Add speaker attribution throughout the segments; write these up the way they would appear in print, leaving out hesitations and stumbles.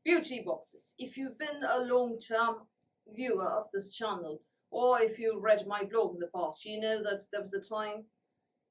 Speaker 1: Beauty boxes. If you've been a long-term viewer of this channel, or if you read my blog in the past, you know that there was a time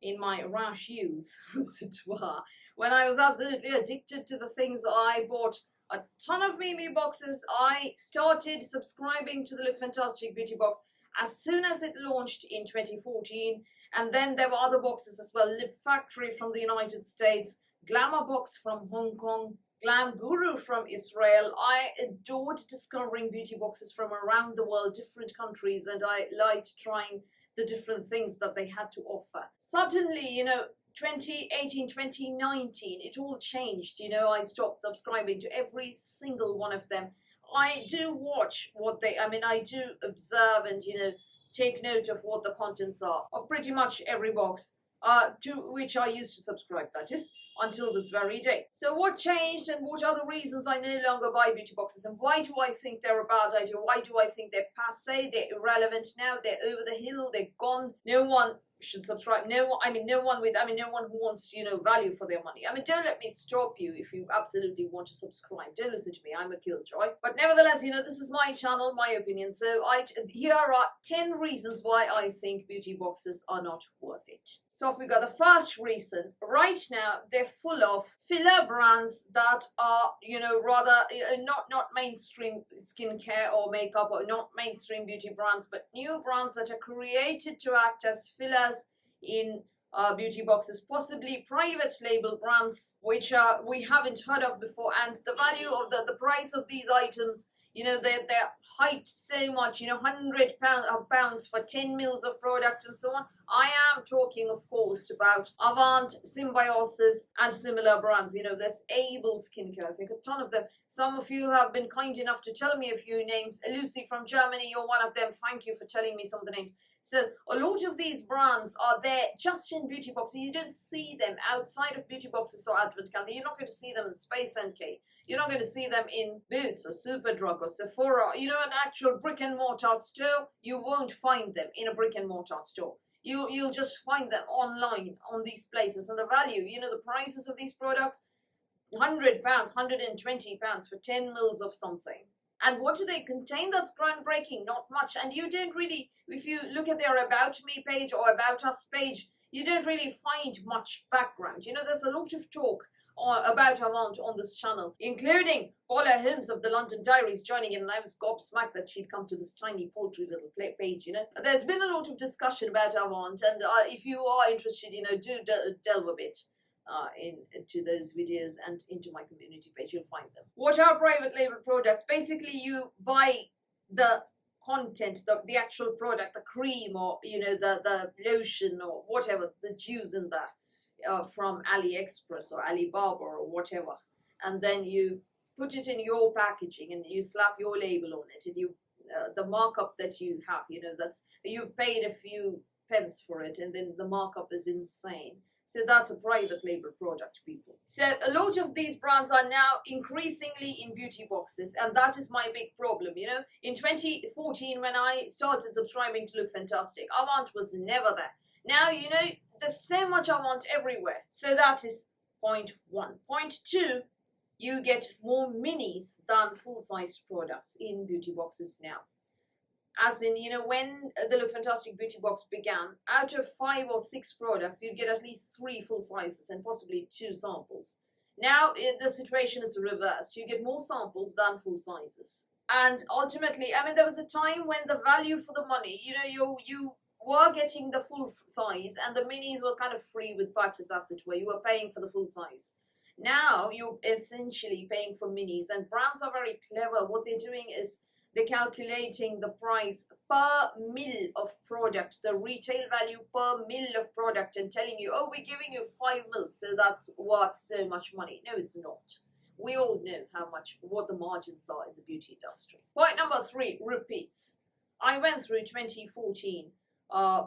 Speaker 1: in my rash youth, as it were, when I was absolutely addicted to the things. I bought a ton of Mimi boxes. I started subscribing to the Look Fantastic Beauty Box as soon as it launched in 2014, and then there were other boxes as well. Lip Factory from the United States, Glamour Box from Hong Kong, Glam Guru from Israel. I adored discovering beauty boxes from around the world, different countries, and I liked trying the different things that they had to offer. Suddenly, 2018, 2019, it all changed. I stopped subscribing to every single one of them. I do watch I do observe and, take note of what the contents are of pretty much every box, to which I used to subscribe, that is, until this very day. So what changed, and what are the reasons I no longer buy beauty boxes, and why do I think they're a bad idea? Why do I think they're passé, they're irrelevant now, they're over the hill, they're gone? No one should subscribe. No one who wants, value for their money. Don't let me stop you if you absolutely want to subscribe. Don't listen to me. I'm a killjoy. But nevertheless, this is my channel, my opinion. So here are 10 reasons why I think beauty boxes are not worth it. So off we go. The first reason, right now, they're full of filler brands that are, rather not mainstream skincare or makeup, or not mainstream beauty brands, but new brands that are created to act as fillers in beauty boxes, possibly private label brands, which we haven't heard of before, and the value of the price of these items, they're hyped so much, £100 for 10 mils of product and so on. I am talking, of course, about Avant, Symbiosis, and similar brands. There's Able Skincare, I think a ton of them. Some of you have been kind enough to tell me a few names. Lucy from Germany, you're one of them. Thank you for telling me some of the names. So a lot of these brands are there just in beauty boxes. You don't see them outside of beauty boxes or Advent Calendar. You're not going to see them in Space NK. You're not going to see them in Boots or Superdrug or Sephora. An actual brick and mortar store, you won't find them in a brick and mortar store. You'll just find them online on these places. And the value, the prices of these products, £100, £120 for 10 mils of something. And what do they contain that's groundbreaking? Not much. And you don't really, if you look at their About Me page or About Us page, you don't really find much background. There's a lot of talk about Avant on this channel, including Paula Holmes of the London Diaries joining in, and I was gobsmacked that she'd come to this tiny paltry little page. There's been a lot of discussion about Avant, and if you are interested, do delve a bit into those videos and into my community page. You'll find them. What are private label products? Basically, you buy the content, the actual product, the cream, or the lotion, or whatever, the juice in there, from AliExpress or Alibaba or whatever, and then you put it in your packaging and you slap your label on it, and you the markup that you have, that's, you've paid a few pence for it, and then the markup is insane. So that's a private label product, people. So a lot of these brands are now increasingly in beauty boxes, and that is my big problem. In 2014, when I started subscribing to Look Fantastic, Avant was never there. Now, there's so much Avant everywhere. So that is point one. Point two, you get more minis than full-size products in beauty boxes now. As in, when the Look Fantastic Beauty Box began, out of 5 or 6 products, you'd get at least 3 full sizes and possibly 2 samples. Now, the situation is reversed. You get more samples than full sizes. And ultimately, there was a time when the value for the money, you were getting the full size, and the minis were kind of free with purchase, as it were. You were paying for the full size. Now, you're essentially paying for minis, and brands are very clever. What they're doing is they're calculating the price per mil of product, the retail value per mil of product, and telling you, oh, we're giving you 5 mils, so that's worth so much money. No, it's not. We all know what the margins are in the beauty industry. Point number 3, repeats. I went through 2014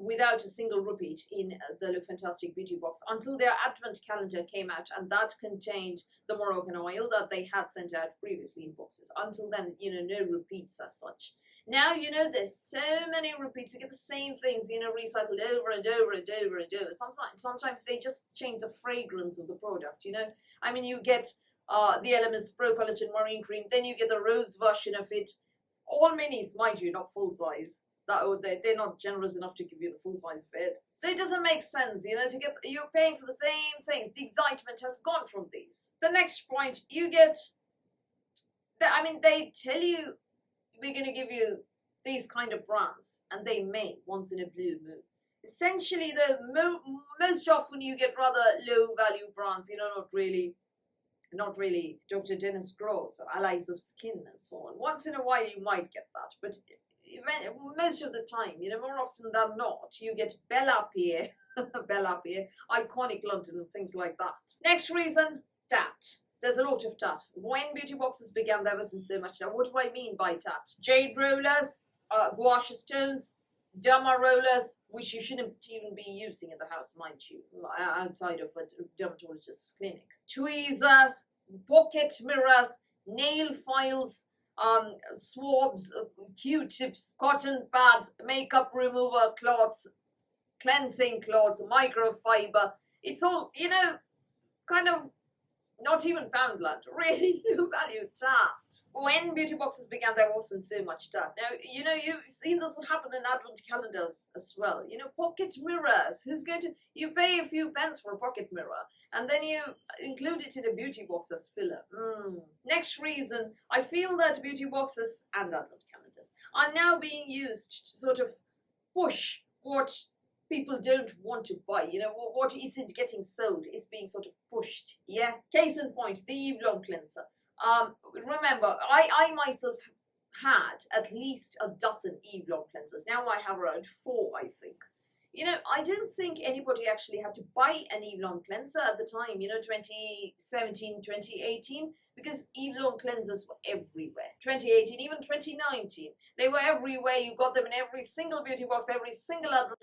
Speaker 1: without a single repeat in the Look Fantastic Beauty Box until their Advent Calendar came out, and that contained the Moroccan oil that they had sent out previously in boxes. Until then, no repeats as such. Now, there's so many repeats. You get the same things, recycled over and over and over and over. Sometimes they just change the fragrance of the product, you get the Elemis Pro Collagen Marine Cream. Then you get the rose version of it. All minis, mind you, not full size. They're not generous enough to give you the full size of it. So it doesn't make sense, you know, to get, you're paying for the same things. The excitement has gone from these. The next point, you get, they tell you, we're going to give you these kind of brands, and they may once in a blue moon. Essentially, most often you get rather low value brands, you know, not really Dr. Dennis Gross or Allies of Skin and so on. Once in a while you might get that, but most of the time, you know, more often than not, you get Bella Pierre, Bella Pierre, Iconic London and things like that. Next reason, tat. There's a lot of tat. When beauty boxes began, there wasn't so much tat. What do I mean by tat? Jade rollers, gouache stones, derma rollers, which you shouldn't even be using in the house, mind you, outside of a dermatologist's clinic. Tweezers, pocket mirrors, nail files, swabs, Q-tips, cotton pads, makeup remover cloths, cleansing cloths, microfiber. It's all, you know, kind of not even Poundland, really low value tat. When beauty boxes began, there wasn't so much tat. Now, you know, you've seen this happen in advent calendars as well. You know, pocket mirrors. Who's going to, you pay a few pence for a pocket mirror, and then you include it in a beauty box as filler. Next reason, I feel that beauty boxes and advent calendars are now being used to sort of push what people don't want to buy, you know, what isn't getting sold is being sort of pushed, yeah? Case in point, the Eve Long Cleanser. Remember, I myself had at least a dozen Eve Long Cleansers. Now I have around 4, I think. You know, I don't think anybody actually had to buy an Eve Long Cleanser at the time, you know, 2017, 2018, because Eve Long Cleansers were everywhere. 2018, even 2019, they were everywhere. You got them in every single beauty box, every single advert.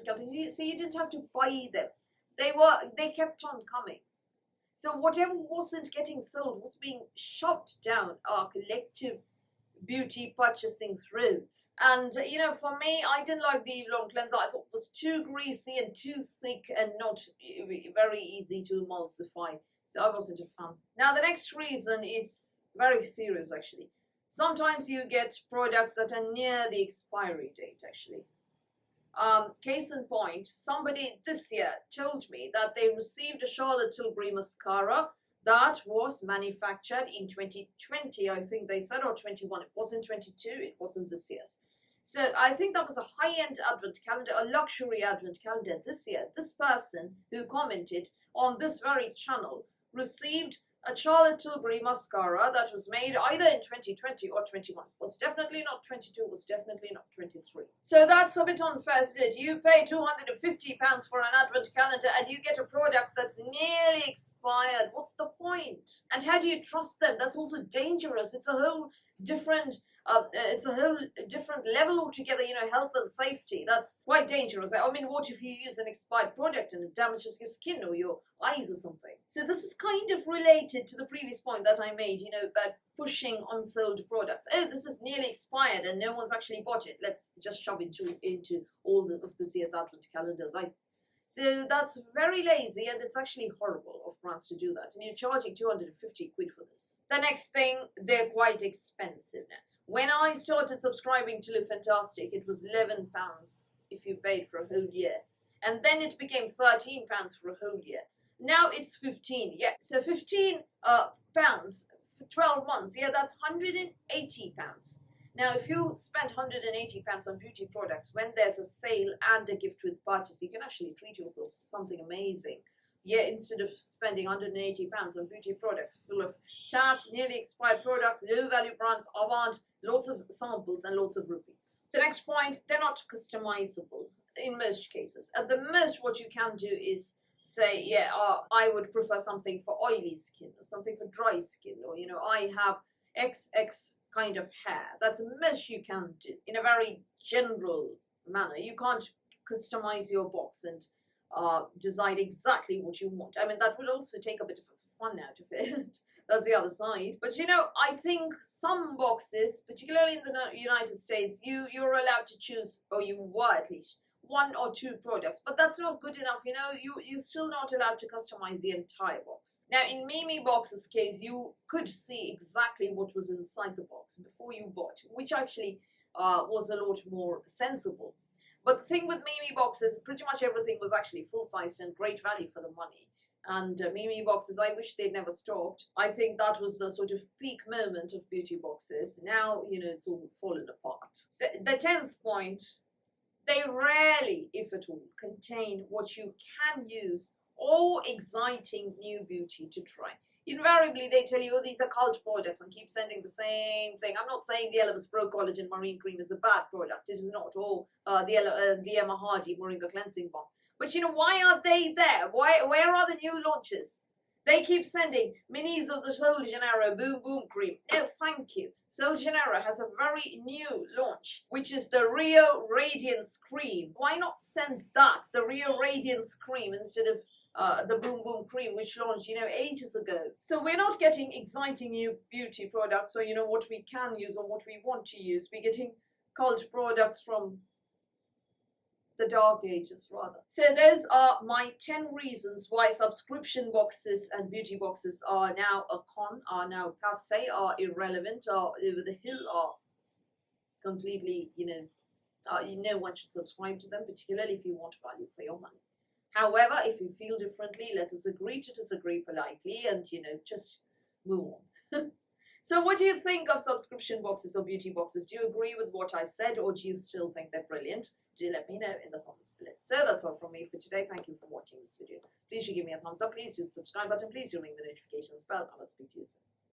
Speaker 1: So you didn't have to buy them. They kept on coming. So whatever wasn't getting sold was being shoved down our collective beauty purchasing throats. And you know, for me, I didn't like the Eve Long Cleanser. I thought it was too greasy and too thick and not very easy to emulsify. So I wasn't a fan. Now the next reason is very serious actually. Sometimes you get products that are near the expiry date actually. Case in point, somebody this year told me that they received a Charlotte Tilbury mascara that was manufactured in 2020, I think they said, or 21. It wasn't 22, it wasn't this year's. So I think that was a high-end advent calendar, a luxury advent calendar this year. This person who commented on this very channel received a Charlotte Tilbury mascara that was made either in 2020 or 21. Was definitely not 22, was definitely not 23. So that's a bit unfair, isn't it? You pay £250 for an advent calendar and you get a product that's nearly expired. What's the point? And how do you trust them? That's also dangerous. It's a whole different level altogether, you know, health and safety. That's quite dangerous. I mean, what if you use an expired product and it damages your skin or your eyes or something? So this is kind of related to the previous point that I made, you know, about pushing unsold products. Oh, this is nearly expired and no one's actually bought it. Let's just shove it into all of this year's advent calendars. So that's very lazy, and it's actually horrible of brands to do that. And you're charging 250 quid for this. The next thing, they're quite expensive now. When I started subscribing to Look Fantastic, it was £11 if you paid for a whole year. And then it became £13 for a whole year. Now it's 15, yeah. So 15 pounds for 12 months, yeah, that's £180. Now, if you spend £180 on beauty products, when there's a sale and a gift with purchase, you can actually treat yourself to something amazing. Yeah, instead of spending £180 on beauty products full of tat, nearly expired products, low-value brands, Avant, lots of samples and lots of repeats. The next point, they're not customizable in most cases. At the most, what you can do is say, yeah, I would prefer something for oily skin or something for dry skin, or, you know, I have XX kind of hair. That's the most you can do in a very general manner. You can't customize your box and decide exactly what you want. I mean, that would also take a bit of fun out of it. That's the other side. But you know, I think some boxes, particularly in the United States, you're allowed to choose, or you were at least, 1 or 2 products, but that's not good enough. You know, you're still not allowed to customize the entire box. Now in Mimi Box's case, you could see exactly what was inside the box before you bought, which actually was a lot more sensible. But the thing with Mimi Boxes, pretty much everything was actually full-sized and great value for the money. And Mimi Boxes, I wish they'd never stopped. I think that was the sort of peak moment of beauty boxes. Now, you know, it's all fallen apart. So the 10th point, they rarely, if at all, contain what you can use or exciting new beauty to try. Invariably, they tell you, oh, these are cult products and keep sending the same thing. I'm not saying the Elev's Pro Collagen Marine Cream is a bad product. It is not. Or the Emma Hardy Moringa Cleansing Balm. But, you know, why are they there? Where are the new launches? They keep sending minis of the Sol de Janeiro Boom Boom Cream. No, thank you. Sol de Janeiro has a very new launch, which is the Rio Radiance Cream. Why not send that, the Rio Radiance Cream, instead of the Boom Boom Cream, which launched, you know, ages ago? So we're not getting exciting new beauty products, or, you know, what we can use or what we want to use. We're getting cult products from the dark ages, rather. So those are my 10 reasons why subscription boxes and beauty boxes are now a con, are now passé, are irrelevant, are over the hill, are completely, you know, no one should subscribe to them, particularly if you want value for your money. However, if you feel differently, let us agree to disagree politely and, you know, just move on. So what do you think of subscription boxes or beauty boxes? Do you agree with what I said, or do you still think they're brilliant? Do let me know in the comments below. So that's all from me for today. Thank you for watching this video. Please do give me a thumbs up. Please do the subscribe button. Please do ring the notifications bell. I will speak to you soon.